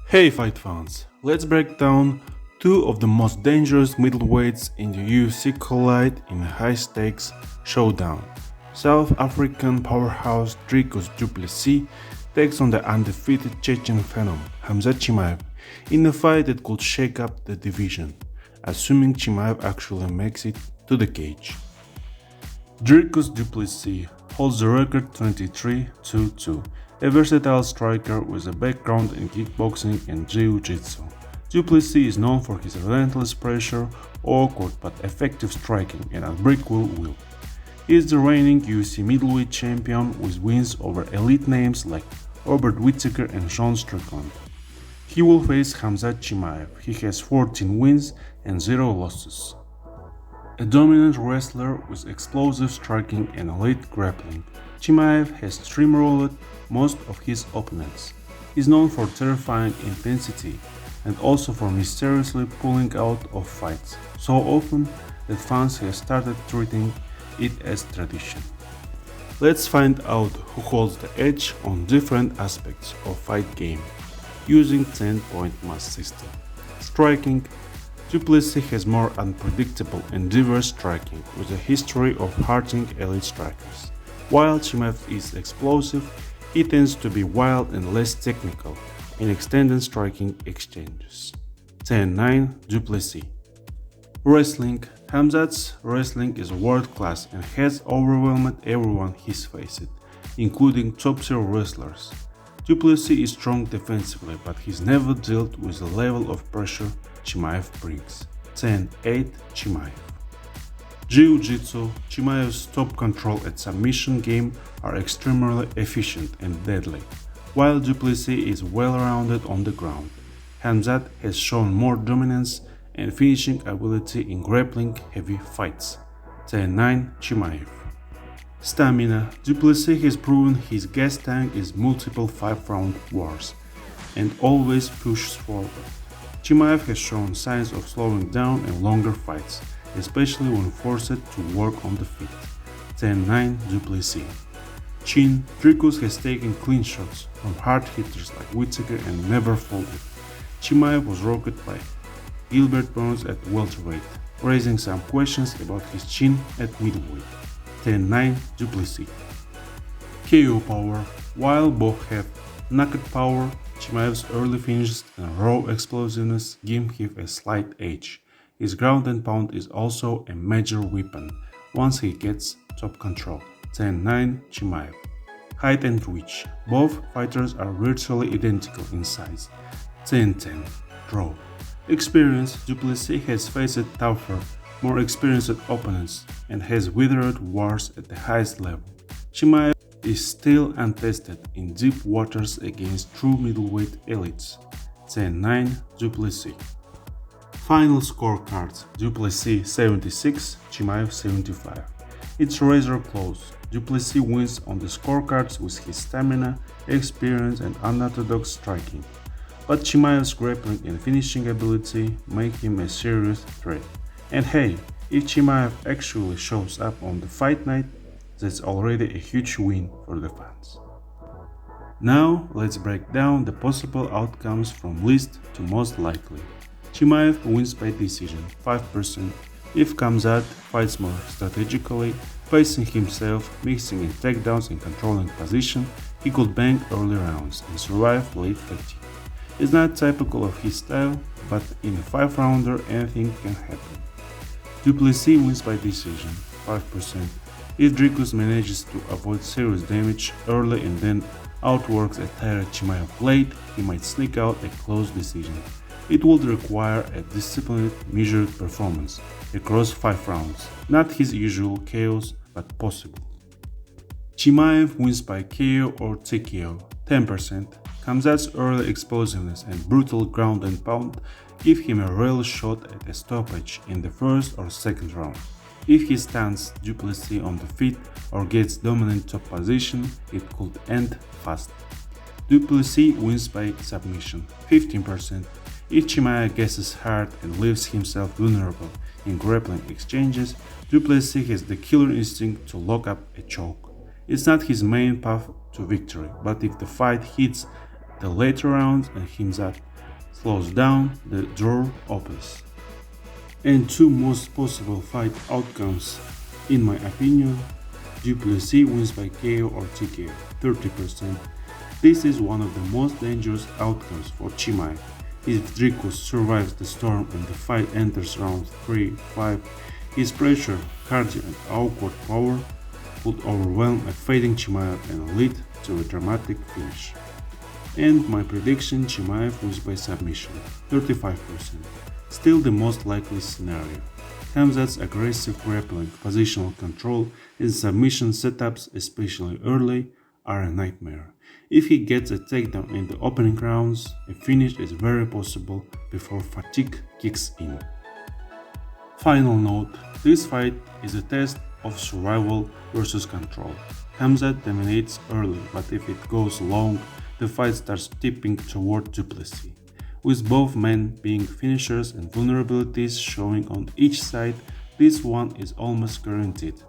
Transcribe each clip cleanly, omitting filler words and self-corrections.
Hey fight fans, let's break down two of the most dangerous middleweights in the UFC collide in a high-stakes showdown. South African powerhouse Dricus du Plessis takes on the undefeated Chechen phenom Khamzat Chimaev in a fight that could shake up the division, assuming Chimaev actually makes it to the cage. Dricus du Plessis holds the record 23-2-2, a versatile striker with a background in kickboxing and jiu-jitsu. Du Plessis is known for his relentless pressure, awkward but effective striking, and unbreakable will. He is the reigning UFC middleweight champion with wins over elite names like Robert Whittaker and Sean Strickland. He will face Khamzat Chimaev. He has 14 wins and 0 losses. A dominant wrestler with explosive striking and elite grappling, Chimaev has steamrolled most of his opponents. He is known for terrifying intensity and also for mysteriously pulling out of fights so often that fans have started treating it as tradition. Let's find out who holds the edge on different aspects of fight game using 10-point mass system. Striking, Du Plessis has more unpredictable and diverse striking with a history of hurting elite strikers. While Chimaev is explosive, he tends to be wild and less technical in extended striking exchanges. 10-9 Du Plessis. Wrestling. Khamzat's wrestling is world-class and has overwhelmed everyone he's faced, including top-tier wrestlers. Du Plessis is strong defensively, but he's never dealt with the level of pressure Chimaev brings. 10-8 Chimaev. Jiu-jitsu. Chimaev's top control and submission game are extremely efficient and deadly, while Du Plessis is well-rounded on the ground. Khamzat has shown more dominance and finishing ability in grappling heavy fights. 10-9 Chimaev. Stamina. Du Plessis has proven his gas tank is multiple 5-round wars and always pushes forward. Chimaev has shown signs of slowing down in longer fights, especially when forced to work on the feet. 10-9 Du Plessis. Chin. Dricus has taken clean shots from hard hitters like Whittaker and never folded. Chimaev was rocked by Gilbert Burns at welterweight, raising some questions about his chin at middleweight. 10-9 Du Plessis. KO power. While both have knockout power, Chimaev's early finishes and raw explosiveness give him a slight edge. His ground and pound is also a major weapon once he gets top control. 10-9 Chimaev. Height and reach. Both fighters are virtually identical in size. 10-10 Draw. Experience. Du Plessis has faced tougher, more experienced opponents and has withered wars at the highest level. Chimaev is still untested in deep waters against true middleweight elites. 10-9 Du Plessis. Final scorecards. Du Plessis 76, Chimaev 75. It's razor close. Du Plessis wins on the scorecards with his stamina, experience and unorthodox striking. But Chimaev's grappling and finishing ability make him a serious threat. And hey, if Chimaev actually shows up on the fight night, that's already a huge win for the fans. Now let's break down the possible outcomes from least to most likely. Chimaev wins by decision 5%. If Khamzat fights more strategically, pacing himself, mixing in takedowns and controlling position, he could bang early rounds and survive late fatigue. It's not typical of his style, but in a 5-rounder anything can happen. Du Plessis wins by decision 5%. If Dricus manages to avoid serious damage early and then outworks a tired Chimaev late, he might sneak out a close decision. It would require a disciplined, measured performance across 5 rounds, not his usual chaos, but possible. Chimaev wins by KO or TKO 10%. Khamzat's early explosiveness and brutal ground and pound give him a real shot at a stoppage in the first or second round. If he stands Du Plessis on the feet or gets dominant top position, it could end fast. Du Plessis wins by submission 15%. If Chimaev guesses hard and leaves himself vulnerable in grappling exchanges, Du Plessis has the killer instinct to lock up a choke. It's not his main path to victory, but if the fight hits the later rounds and Khamzat slows down, the drawer opens. And two most possible fight outcomes, in my opinion: Du Plessis wins by KO or TKO, 30%. This is one of the most dangerous outcomes for Chimaev. If Dricus survives the storm and the fight enters round 3-5, his pressure, cardio and awkward power would overwhelm a fading Chimaev and lead to a dramatic finish. And my prediction: Chimaev wins by submission, 35%. Still the most likely scenario. Khamzat's aggressive grappling, positional control and submission setups, especially early, are a nightmare. If he gets a takedown in the opening rounds, a finish is very possible before fatigue kicks in. Final note: this fight is a test of survival versus control. Khamzat dominates early, but if it goes long, the fight starts tipping toward Du Plessis. With both men being finishers and vulnerabilities showing on each side, this one is almost guaranteed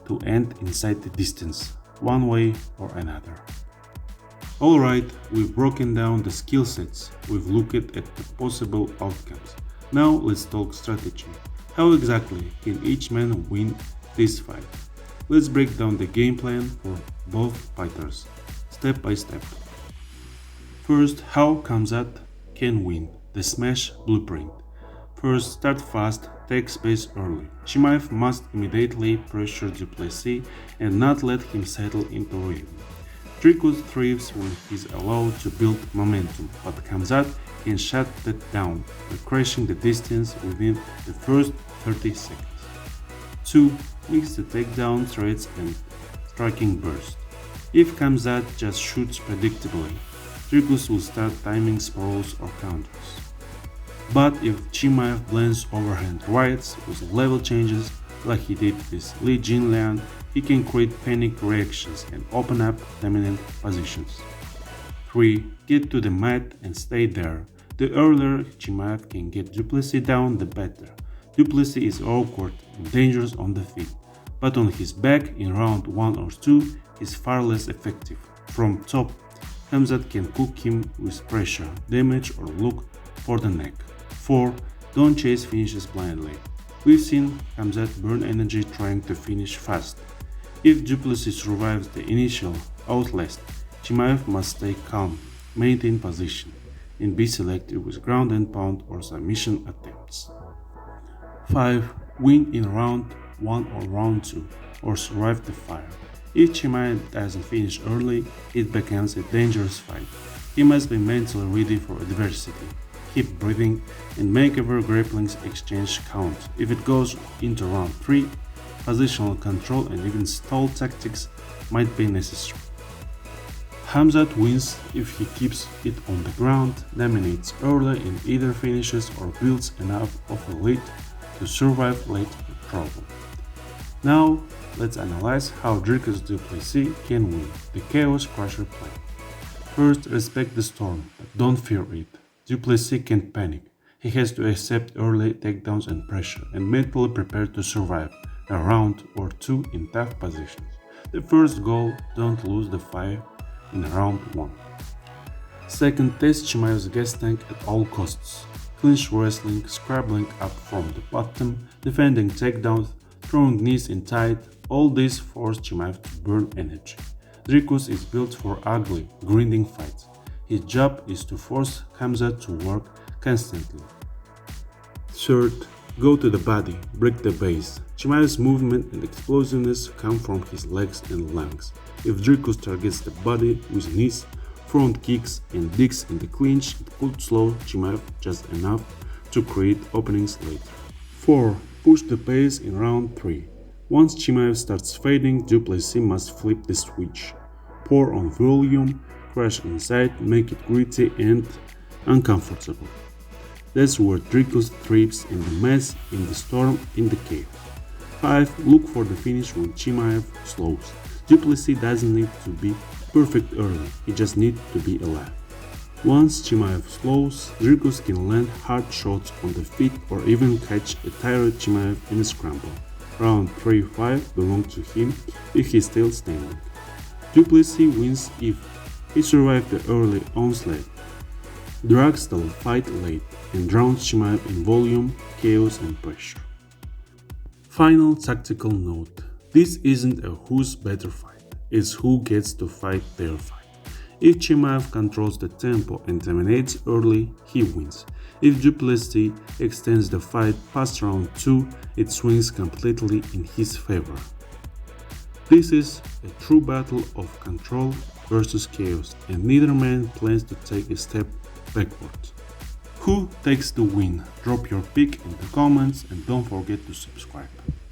to end inside the distance, one way or another. Alright, we've broken down the skill sets, we've looked at the possible outcomes. Now let's talk strategy. How exactly can each man win this fight? Let's break down the game plan for both fighters, step by step. First, how Khamzat can win, the smash blueprint. First, start fast, take space early. Chimaev must immediately pressure Du Plessis and not let him settle into rhythm. Dricus thrives when he's allowed to build momentum, but Khamzat can shut that down by crashing the distance within the first 30 seconds. 2. Mix the takedown threats and striking burst. If Khamzat just shoots predictably, Dricus will start timing spirals or counters. But if Chimaev blends overhand rights with level changes like he did with Li Jinliang, he can create panic reactions and open up dominant positions. 3. Get to the mat and stay there. The earlier Chimaev can get Du Plessis down, the better. Du Plessis is awkward and dangerous on the feet, but on his back in round 1 or 2 is far less effective. From top, Khamzat can cook him with pressure, damage or look for the neck. 4. Don't chase finishes blindly. We've seen Khamzat burn energy trying to finish fast. If Du Plessis survives the initial outlast, Chimaev must stay calm, maintain position, and be selective with ground and pound or submission attempts. 5. Win in round 1 or round 2, or survive the fire. If Chimaev doesn't finish early, it becomes a dangerous fight. He must be mentally ready for adversity, keep breathing, and make every grappling exchange count. If it goes into round 3, positional control and even stall tactics might be necessary. Khamzat wins if he keeps it on the ground, dominates early and either finishes or builds enough of a lead to survive late trouble. Now, let's analyze how Dricus Du Plessis can win, the Chaos Crusher plan. First, respect the storm, but don't fear it. Du Plessis can't panic. He has to accept early takedowns and pressure, and mentally prepare to survive a round or 2 in tough positions. The first goal: don't lose the fight in round 1. Second, test Chimaev's gas tank at all costs. Clinch wrestling, scrabbling up from the bottom, defending takedowns, throwing knees in tight, all this force Chimaev to burn energy. Dricus is built for ugly, grinding fights. His job is to force Khamzat to work constantly. Third, go to the body, break the base. Chimaev's movement and explosiveness come from his legs and lungs. If Dricus targets the body with knees, front kicks and digs in the clinch, it could slow Chimaev just enough to create openings later. 4. Push the pace in round 3. Once Chimaev starts fading, Du Plessis must flip the switch. Pour on volume, crash inside, make it gritty and uncomfortable. That's where Dricus thrives in the mess, in the storm, in the cave. 5. Look for the finish when Chimaev slows. Du Plessis doesn't need to be perfect early, he just needs to be alive. Once Chimaev slows, Dricus can land hard shots on the feet or even catch a tired Chimaev in a scramble. Round 3-5 belong to him if he's still standing. Du Plessis wins if he survived the early onslaught. Drags the fight late and drowns Chimaev in volume, chaos and pressure. Final tactical note. This isn't a who's better fight, it's who gets to fight their fight. If Chimaev controls the tempo and dominates early, he wins. If Plessis extends the fight past round 2, it swings completely in his favor. This is a true battle of control versus chaos, and neither man plans to take a step backwards. Who takes the win? Drop your pick in the comments and don't forget to subscribe.